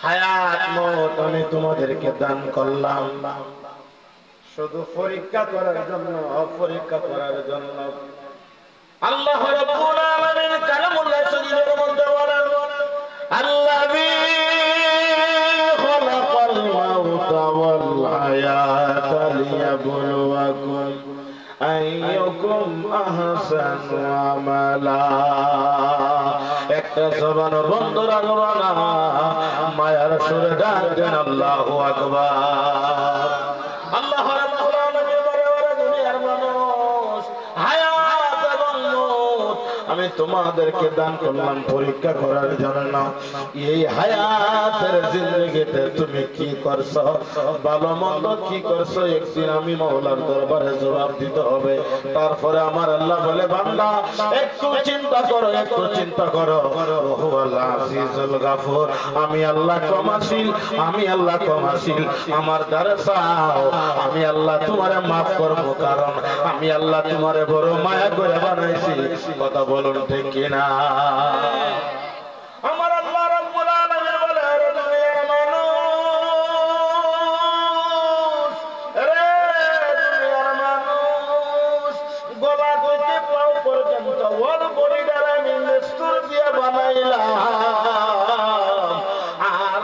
হায়াত মওত আমি তোমাদেরকে দান করলাম শুধু পরীক্ষা করার জন্য, পরীক্ষা করার জন্য। আল্লাহ রাব্বুল আলামিন কালামুল্লাহ শরীফের মধ্যে বলেন, আল্লাযী খালাকাল মাউতা ওয়াল হায়াতা লিয়াবলুয়াকুম আইয়ুকুম আহসানু আমালা। একটা জবান বন্ধ রাখবা না, মায়ার সুরে ডাক দেন আল্লাহু আকবার। আল্লাহ রাব্বুল আলামিন বলে, ওরে দুনিয়ার মানুষ, হায়াত এবং মওত আমি তোমাদেরকে দান করলাম পরীক্ষা করার জন্য। এই হায়াতের জিন্দেগিতে তুমি কি করছো, ভালো মন্দ কি করছো, একদিন আমি মাওলার দরবারে জবাব দিতে হবে। তারপরে আমার আল্লাহ বলে, বান্দা একটু চিন্তা করো, একটু চিন্তা করো। ওহুয়াল আজিজুল গাফুর, আমি আল্লাহ ক্ষমাশীল, আমি আল্লাহ ক্ষমাশীল। আমার দ্বারে চাও, আমি আল্লাহ তোমারে মাফ করব, কারণ আমি আল্লাহ তোমারে বড় মায়া করে বানাইছি। কথা বলুন ঠিক কিনা? আমার আল্লাহ রাব্বুল আলামিন বলে, রে দুনিয়ার মানুষ, রে দুনিয়ার মানুষ, গলা থেকে পাও পর্যন্ত ওর বডিটার আমি মিস্তুর দিয়ে বানাইলাম, আর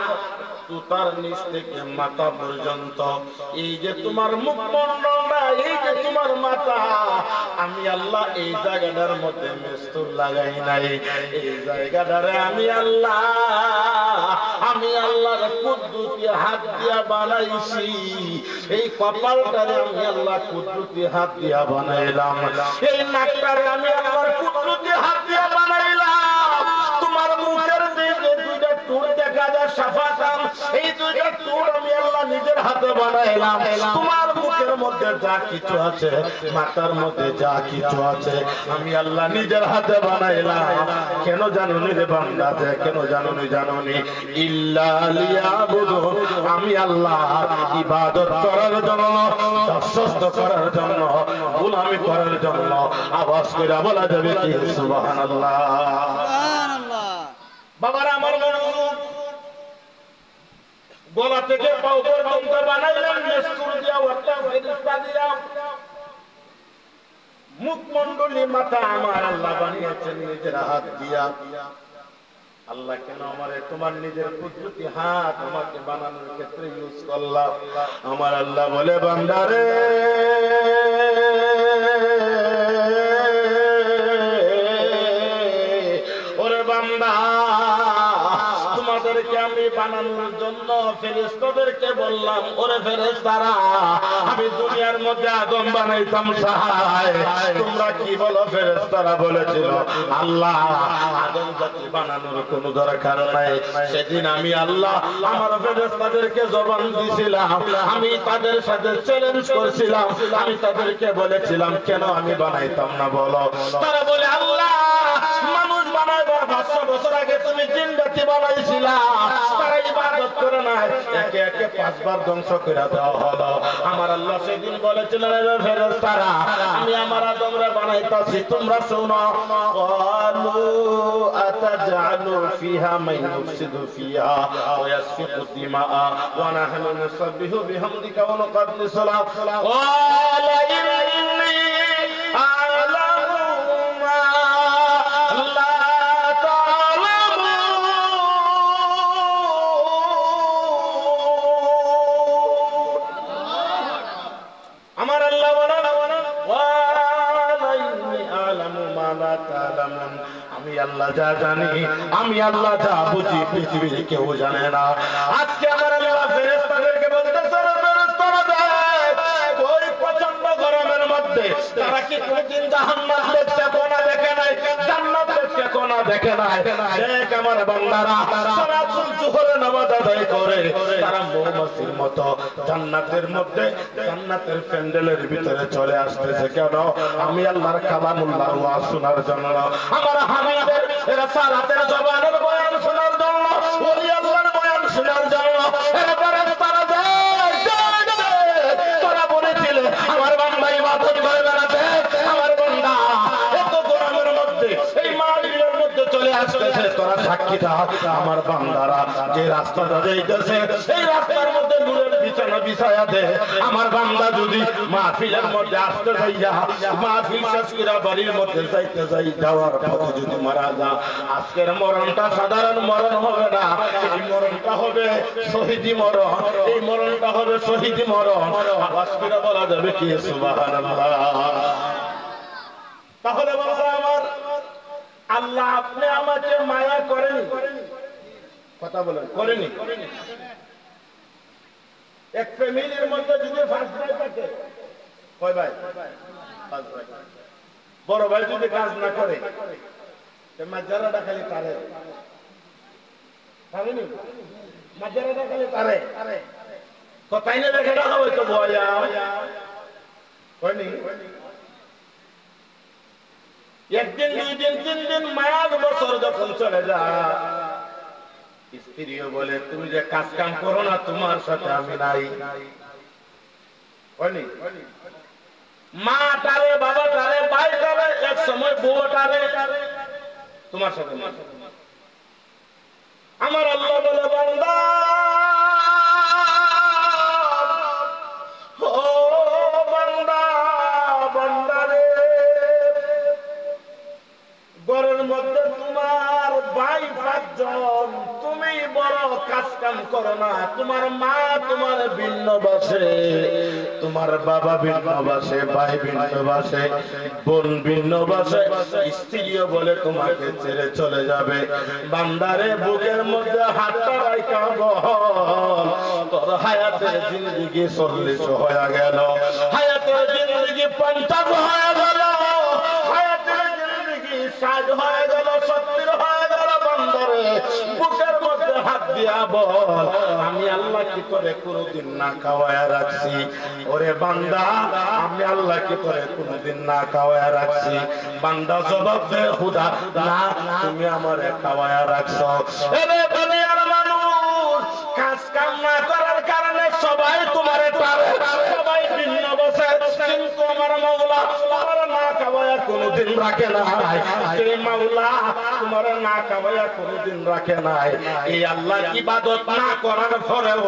তুতার নিচ থেকে মাথা পর্যন্ত এই যে তোমার মুখমণ্ডলটা, এই যে তোমার মাথা, আমি আল্লাহ এই জায়গাটার মধ্যে মিস্তুর লাগাই নাই। এই জায়গাটারে আমি আল্লাহর কুদরতি হাত দিয়া বানাইছি। এই কপালটারে আমি আল্লাহ কুদরতি হাত দিয়া বানাইলাম। এই নাকটারে আমি আল্লাহর কুদরতি হাত দিয়া বানাইলাম। তোমার মুখের দিকে দুইটা টুর দেখা যায় সাফাতান, এই দুইটা টুর আমি আল্লাহ নিজের হাতে বানাইলাম। তোমার মুখের মধ্যে যা কিছু আছে, মাথার মধ্যে যা কিছু আছে, আমি আল্লাহ নিজের হাতে বানাইলাম। কেন জানুনি রে বান্দা, কেন জানুনি? জানুনি ইল্লা লিয়াবুদু, আমি আল্লাহ ইবাদত করার জন্য, দাসত্ব করার জন্য, গোলামি করার জন্য। আওয়াজ করে বলা যাবে কি সুবহানাল্লাহ? সুবহানাল্লাহ। বাবারা আমার মনোযোগ, গলা থেকে পাও পর্যন্ত বানাইলাম মিস্তুর দিয়া, ওটা ফেরেশতা দিয়া। মুখমণ্ডলী মাথা আমার আল্লাহ বানিয়েছেন নিজের হাত দিয়া। আল্লাহ কেন আমারে তোমার নিজের কুদরতি হাত আমাকে বানানোর ক্ষেত্রে ইউজ করলাম? আমার আল্লাহ বলে, বান্দারে ওরে বান্দা, তোমাদেরকে আমি বানানোর জন্য ফেরেশতাদেরকে বললাম, ওরে ফেরেশতারা, আমি দুনিয়ার মধ্যে আদম বানাইতাম সাহায়। তোমরা কি বলো? ফেরেশতারা বলেছিল, আল্লাহ আদম জাতি বানানোর কোনো দরকার নাই। সেদিন আমি আল্লাহ আমার ফেরেশতাদেরকে জবান দিয়েছিলাম, আমি তাদের সাথে চ্যালেঞ্জ করছিলাম, আমি তাদেরকে বলেছিলাম কেন আমি বানাইতাম না বলো? তারা বলে, আল্লাহ মানুষ বানাইবার 500 বছর আগে তুমি জিন জাতি বানাইছিলা, তারা ইবাদত করে নাই, একে একে 5 বার ধ্বংস করে দেওয়া হলো। আমার আল্লাহ সেদিন বলেছিলেন, ফেরেশতারা আমি আমার আদমরে বানাইতাছি, তোমরা শুনো। ক্বালু আতাজআলু ফিহা মান ইউফসিদু ফিহা ওয়া ইয়াসফিকু দিমা ওয়া নাহনু নুসাব্বিহু বিহামদিকা ওয়া নুকদ্দিসু লাক। ক্বালা ইন্নী আ'লামু মা লা আমার আল্লাহ বলেন, ওয়ালা ইন্নী আ'লামু মা লা তা'লামুন, আমি আল্লাহ যা জানি, আমি আল্লাহ যা বুঝি, পৃথিবীর কেউ জানে না। আজকে আমার আল্লাহ ফেরেশতাদেরকে বলতেছে, ফেরেশতারা ওই প্রচন্ড গরমের মধ্যে তারা কি কোনদিন জাহান্নাম দেখছে? কোনা দেখে নাই। জান্নাত দেখছে? কোনা দেখে নাই। দেখ আমার বান্দারা, সালাতুল জোহরের নামাজ আদায় করে তারা মৌমাছির মতো জান্নাতের মধ্যে, জান্নাতের প্যান্ডেলের ভিতরে চলে আসতেছে। কেন? আমি আল্লাহর কালামুল্লাহ ওয়াজ শোনার জন্য, আমার হাবিবের রাসালাতের জবানের বয়ান শোনার জন্য, ওলি আল্লাহর বয়ান শোনার জন্য। এরপরে তারা তোরা বলেছিল আমার বান্দা ইবাদত করে বেড়াতে, আমার বান্দা এত গরমের মধ্যে এই মাহফিলের মধ্যে চলে আসতেছে, তোরা সাক্ষী থাক। আমার বান্দারা যে রাস্তাটা যাইতেছে সেই রাস্তার মধ্যে নূরের বিছানা বিছায়া দে। আমার বান্দা যদি মাহফিলের মধ্যে আসতে যাইয়া মাহফিল শেষ করে বাড়ির মধ্যে যাওয়ার পথে যদি মারা যা, আজকের মরণটা সাধারণ মরণ হবে না, এই মরণটা হবে শহীদি মরণ। এই মরণটা হবে শহীদি মরণ। আওয়াজ করে বলা যাবে কি সুবহানাল্লাহ। তাহলে বাবা আমার, আল্লাহ আপনি আমাকে মায়া করেনি, কথা বলেন, করেনি। এক ফ্যামিলির মধ্যে যদি পাঁচ ভাই থাকে, কয় ভাই? পাঁচ ভাই। বড় ভাই যদি কাজ না করে, মাঝারাটা খালি তারে, মাঝারাটা খালি তারে, কথাই না দেখে রাখা হয়তো বয়া হয়নি। একদিন, দুই দিন, তিন দিন, মাস, বছর যখন চলে যায়, স্ত্রীও বলে তুমি যে কাজ কাম করো না, তোমার সাথে আমি নাই। মা টারে, বাবা টারে, ভাই টারে, এক সময় বউ টারে, তোমার সাথে। আমার আল্লাহ বলে বান্দা, ও বান্দা, বান্দারে, ঘরের মধ্যে তোমার ভাই পাঁচজন, তুমি বড় কাজ কাম করো না, তোমার মা তোমার ভিন্ন বাসে, তোমার বাবা ভিন্ন বাসে, ভাই ভিন্ন বাসে, বোন ভিন্ন বাসে, স্ত্রীও বলে তোমাকে ছেড়ে চলে যাবে। বান্দারে, বুকের মধ্যে হাতটা রাখা বল, তোর হায়াতের জিন্দেগি 40 হয়ে গেল, হায়াতের জিন্দেগি 50 হয়ে গেল, হায়াতের জিন্দেগি 60 হয়ে গেল, 70 হয়ে গেল। বান্দারে, বুকের মধ্যে হাত দিয়া বল, আমি আল্লাহ কি করে কোনদিন না খাওয়ায়া রাখছি? ওরে বান্দা, আমি আল্লাহ কি করে কোনদিন না খাওয়ায়া রাখছি? বান্দা জবাব দে, খুদা না, তুমি আমারে খাওয়ায়া রাখছো। এরে দুনিয়ার মানুষ, কাজ কাম না করার কারণে সবাই তোমারে পারে, সবাই ভিন্ন বসে, কিন্তু আমার মাওলা তোমার না খাওয়ায়া কোনদিন রাখে নাই। সেই মাওলা তোমার না খাওয়ায়া কোনদিন রাখে নাই। এই আল্লাহ ইবাদত না করার পরেও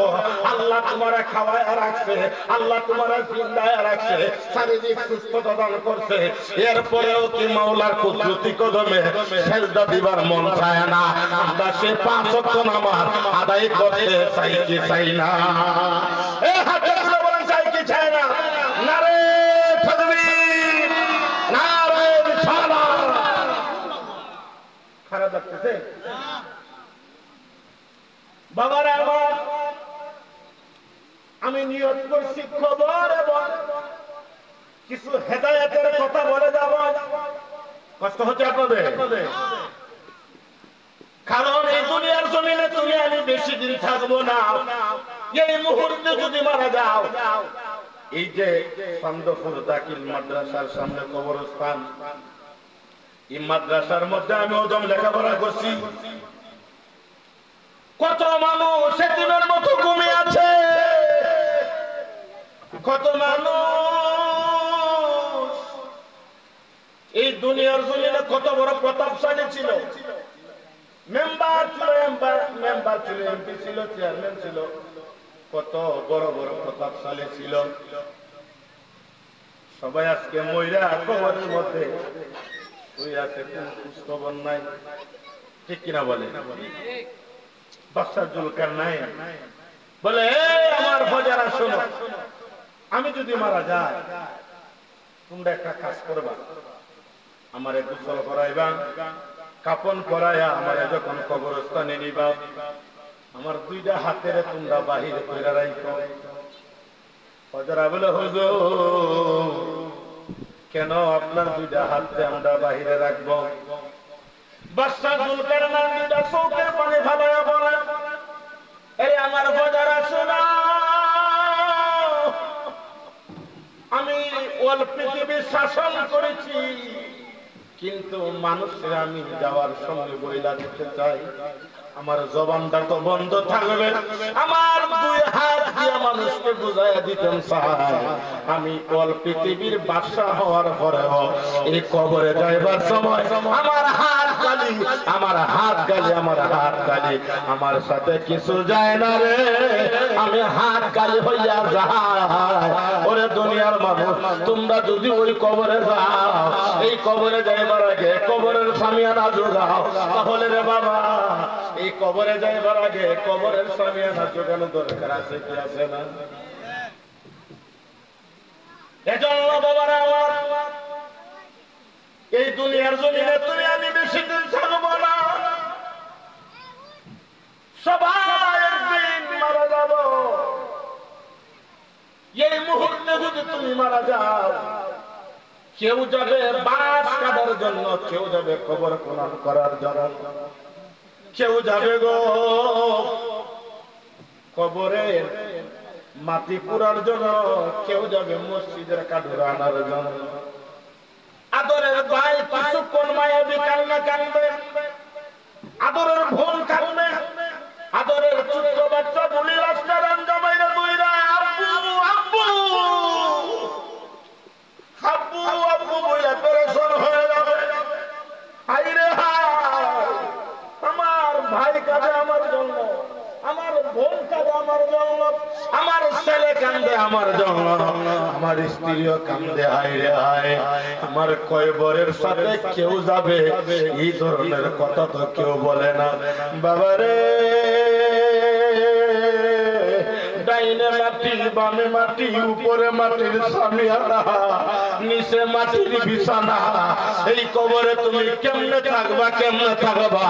আল্লাহ তোমারে খাওয়ায়া রাখছে, আল্লাহ তোমারে জিন্দায় রাখছে, শারীরিক সুস্থতা দান করছে। এরপরেও কি মাওলার কুদরতি কদমে সেজদা দিবার মন চায় না? আমরা সে 5 ওয়াক্ত নামাজ আদায় করতে চাই কি চাই না? এ হাতে তুলে বলেন, চাই কি চাই না? নারে তাকবীর, নারে রিসালাত। খারাপ লাগতেছে বাবারা আমার? আমি নিয়ত করছি খবর এবং কিছু হেদায়েতের কথা বলে যাব। কষ্ট হচ্ছে আপনাদের? কারণ এই দুনিয়ার জমিনে তুমি আমি বেশি দিন থাকবো না। এই মুহূর্তে যদি মারা যাও, এই যে সন্দপুর দাখিল মাদ্রাসার সামনে কবরস্থান, এই মাদ্রাসার মধ্যে আমি ওদম লেখাপড়া করছি। কত মানুষ এতিমের মতো ঘুমিয়ে আছে, কত মানুষ এই দুনিয়ার জমিনে কত বড় প্রতাপশালী ছিল, মেম্বার ছিল, মেম্বার ছিল, এমপি ছিল, চেয়ারম্যান ছিল, কত বড় বড় প্রতাপশালী ছিল। সবাই আজকে মহিলা কবরের মধ্যে ওই আছে, কোন খোঁজখবর নাই, ঠিক কিনা বলে? বাদশা জুলকারনাইন বলে, আমার ফজারা শোনো, আমি যদি মারা যাই, তোমরা একটা কাজ করবা, আমারে গোসল করাইবা, কাপন পরাইয়া আমারে যখন কবরস্থানে নিবা, আমার 2টা হাতের তোমরা বাহিরে কইরা রাখো। ফজরা বলে, হুজুর কেন আপনার 2টা হাতে আমরা বাহিরে রাখবো? বাদশা জুলকারনাইন 2টা চোখের পানি ফালাইয়া বলে, এই আমার ফজরা শোনা, আমি ওয়াল পৃথিবী শাসন করেছি, কিন্তু মানুষের আমি যাওয়ার সঙ্গে বইলা দিতে চাই, আমার জবানটা তো বন্ধ থাকবে, আমার 2 হাত দিয়ে মানুষকে বুঝাইয়া দিতেন চাই, আমি ওয়াল পৃথিবীর বাদশা হওয়ার পরেও এই কবরে যাইবার সময় আমার হাত খালি আমার হাত গালি, আমার হাত গালি, আমার সাথে কিছু যায় না রে, আমি হাত গালি হইয়া যাই। ওরে দুনিয়ার মানুষ, তোমরা যদি ওই কবরে যাও, এই কবরে যাইবার আগে কবরের সামিয়ানা জোগাও, তাহলে রে বাবা এই কবরে যাইবার আগে কবরের সামিয়ানা জোগানো দরকার আছে কি আছে না? এজন্য বাবারা আমার, এই দুনিয়ার জমিনে তুমি আমি বেশি দিন থাকবো না, সবাই একদিন মারা যাব। এই মুহূর্তে যদি তুমি মারা যাও, কেউ যাবে বাস কাটার জন্য, কেউ যাবে কবর খনন করার জন্য, কেউ যাবে গো কবরের মাটি পুরার জন্য, কেউ যাবে মসজিদের কাঠুরা আনার জন্য। আদরের ভাই কিছুক্ষণ মায়াবী কান্না কান্দবে, আদরের বোন কান্দবে, আদরের ছোট্ট বাচ্চা বলি রাস্তার আঞ্জামাইরা দুইরা আব্বু আব্বু আব্বু আব্বু বলে পেরেশান হয়ে যাবে। হাইরে হায়, আমার ভাই কাঁদে আমার জন্য, আমার বোন কাঁদে আমার জন্য, আমার ছেলে কান্দে আমার জন্য, আমার স্ত্রীও কান্দে। হাইরে হায়, আমার কয়বরের সাথে কেউ যাবে এই ধরনের কথা তো কেউ বলে না। বাবারে ডাইনে মাটি বামে মাটি উপরে মাটির সামিয়ানা নিচে মাটির বিছানা, এই কবরে তুমি কেমনে থাকবা কেমনে থাকবা?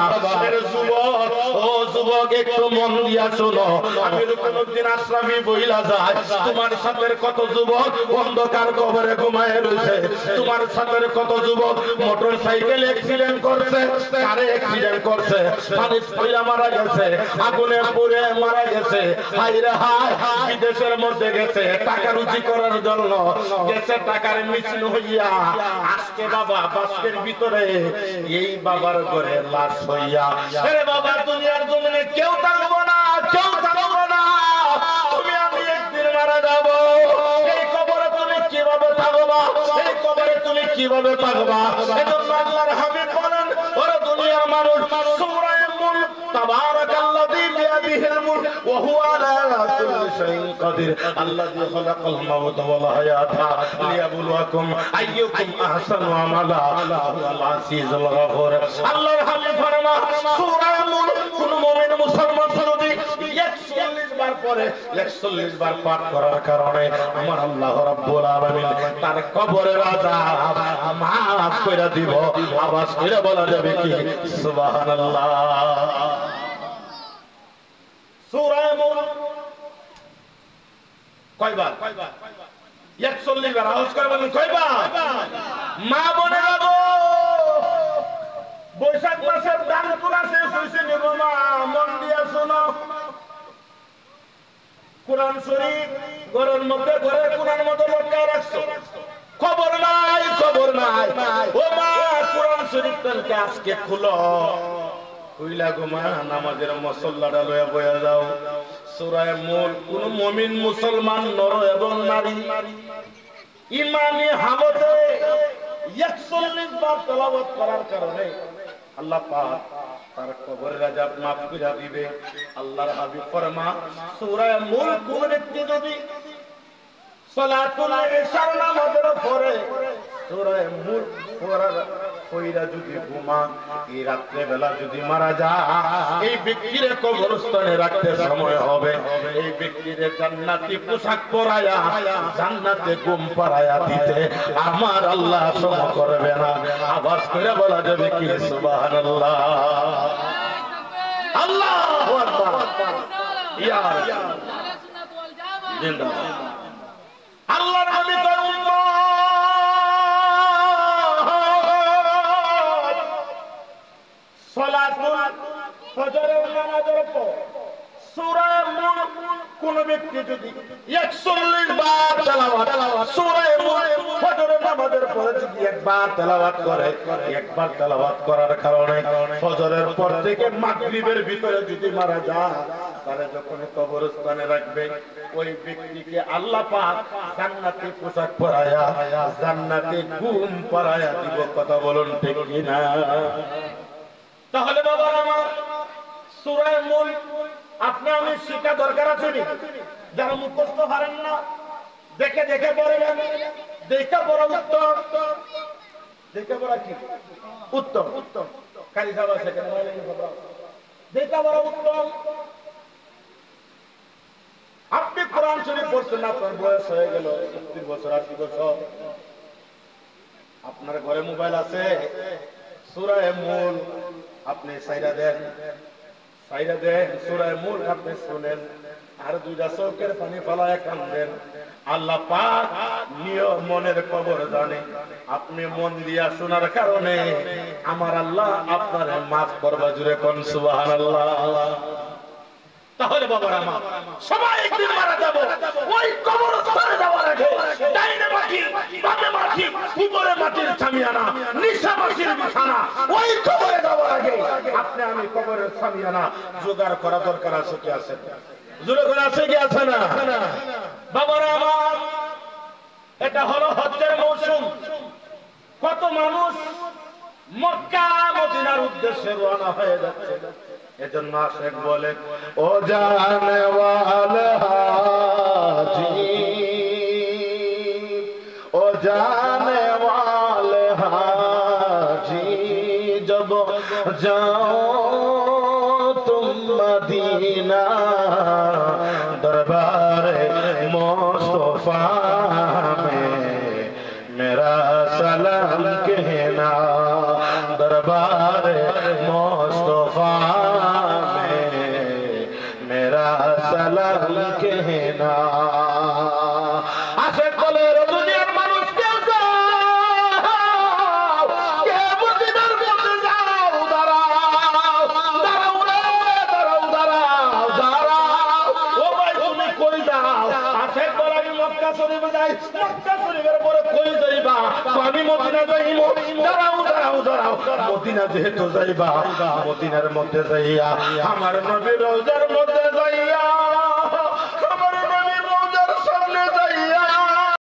যুবক ও যুবক একটু মন দিয়া শোনো, আমি কোনদিন আশ্রামী বইলা যায়, তোমার সাথে কত যুবক অন্ধকার কবরে ঘুমায় রয়েছে, তোমার সাথে কত যুবক মোটর সাইকেল অ্যাক্সিডেন্ট করছে, কারে অ্যাক্সিডেন্ট করছে, পানি পড়ে মারা গেছে, আগুনে পুড়ে মারা গেছে। হাইরে হায়, বিদেশের মধ্যে গেছে টাকা রুজি করার জন্য, গেছে টাকার মিছিল হইয়া, আজকে বাবা বাস্কের ভিতরে এই বাবার ঘরে লাশ হইয়া। আরে বাবা দুনিয়ার জমিনে কেউ থাকবো না, কেউ থাকবো না, তুমি আমি একদিন মারা যাবো। এই কবরে তুমি কিভাবে থাকবা? এই কবরে তুমি কিভাবে থাকবা? এজন্য আল্লাহর হাবিব বলেন, ওরে দুনিয়ার মানুষ, সূরা মুলক, তাবারাকাল্লাযী বিয়াদিহিল মুলক ওয়া হুয়া আলা কুল্লি শাইইন কাদির, আল্লাযী খালাকাল মাউতা ওয়াল হায়াতা লিয়াবলুয়াকুম আইয়ুকুম আহসানু আমালা ওয়াল আজিজুল গফুর। আল্লাহর হাবিব ফরমান, সূরা মুলক কোন মুমিন মুসলমান যদি 41 বার পরে 41 বার পাঠ করার কারণে আমার আল্লাহ রাব্বুল আলামিন তার কবরের আযাব মাফ করে দিব। আওয়াজ করে বলা যাবে কি সুবহানাল্লাহ? সূরা মুলক কয়বার? 41 বার। আওয়াজ করে বলেন কয়বার? মা বোনেরা গো, বৈশাখ মাসের দান কোনা শেষ হইছে নি গো মা, মন দিয়া শোনো। কোরআন শরীফ ঘরের মধ্যে, ঘরে কোরআন মধ্যে লটকায় রাখছো, খবর নাই খবর নাই। ও মা, কোরআন শরীফটাকে আজকে খুলো, কইলা গো মা নামাজের মুসল্লাটা লইয়া বইয়া যাও। সূরা মুলক কোন মুমিন মুসলমান নর এবং নারী ইমানি হালতে 41 বার তেলাওয়াত করার কারণে আল্লাহ পাক তার কবরের আযাব মাফ করে দিবে। আল্লাহর হাবিব ফরমান, সূরা মুলক কোন ব্যক্তি যদি সালাতুল ইশার নামাজের পরে সূরা মুলক পড়ার কইরা যদি ঘুমা, এই রাত্রে বেলা যদি মারা যায়, এই ব্যক্তির কবরস্থানে রাখতে সময় হবে, এই ব্যক্তির জান্নাতি পোশাক পরায়া জান্নাতে ঘুম পাড়ায়া দিতে আমার আল্লাহ সম করবে না। আওয়াজ করে বলা যাবে কি সুবহানাল্লাহ? আল্লাহু আকবার। ইয়া জিন্দাবাদ। আল্লাহর হাবিব সালাতুল ফজরের নামাজের পর সূরা মুলক কোন ব্যক্তি যদি 41 বার তেলাওয়াত, সূরা মুলক ফজরের নামাজের পরে যদি একবার তেলাওয়াত করে, একবার তেলাওয়াত করার কারণে ফজরের পর থেকে মাগরিবের ভিতরে যদি মারা যায়, তাহলে যখন কবরস্থানে রাখবে ওই ব্যক্তিকে আল্লাহ পাক জান্নাতি পোশাক পরায়া জান্নাতে ঘুম পাড়ায়া দিব। কথা বলুন ঠিক কিনা? তাহলে বাবা আমার সূরা মুলক আপনি আমি শিক্ষা দরকার আছে নি? যারা মুখস্থ পারেন না দেখে দেখে পড়বেন, দেখে পড়া উত্তম, দেখে পড়া কি উত্তম, খালি যাওয়া সেখানে দেখে পড়া উত্তম। আপনি কোরআন শরীফ পড়ছেন, আপনার বয়স হয়ে গেল 70 বছর 80 বছর, আপনার ঘরে মোবাইল আছে, সূরা মুলক আপনি সাইরা দেন, সূরা মুলক আপনি শুনেন, আর দুইটা চোখের পানি ফলায় কান্দেন। আল্লাহ পাক নিয়ম মনের খবর জানে, আপনি মন দিয়া শোনার কারণে আমার আল্লাহ আপনার মাফ করবা। জুড়ে কোন সুবহানাল্লাহ। তাহলে বাবার আমার সবাই একদিন মারা যাব, ওই কবরস্থানে যাওয়ার আগে ডাইনে মাটি বামে মাটি উপরে মাটির ছামিয়ানা নিচে মাটির বিছানা, ওই কবরে যাওয়ার আগে আপনি আমি কবরের ছামিয়ানা জোগাড় করা দরকার আছে কি আছে? জোরে করে আছে কি আছে না? বাবার আমার এটা হলো হজ্জের মৌসুম, কত মানুষ মক্কা মদিনার উদ্দেশ্যে রওনা হয়ে যাচ্ছে। এজন্য আশেক বলে ও জানে ওয়ালা হাজি, ও জানে ওয়ালা হাজি, জব যাও তুম মদিনা দরবারে মুস্তফা মে মেরা সালাম कहना, दरबारे मुस्तफा में मेरा सलाम कहना। आशे बोले दुनियार মানুষ কে যাও, কে মদিনার মধ্যে যাও, দাঁড়াও দাঁড়াও রে, দাঁড়াও দাঁড়াও দাঁড়াও, ও ভাই তুমি কই যাও? আশে বলে আমি মক্কা শরীফে যাই, মক্কা শরীফের পরে কই যাইবা? আমি মদিনা যাইব। দাঁড়াও দাঁড়াও দাঁড়াও, মদিনা যেহেতু যাইবা, মদিনার মধ্যে যাইয়া আমার নবীর রওজার মধ্যে যাইয়া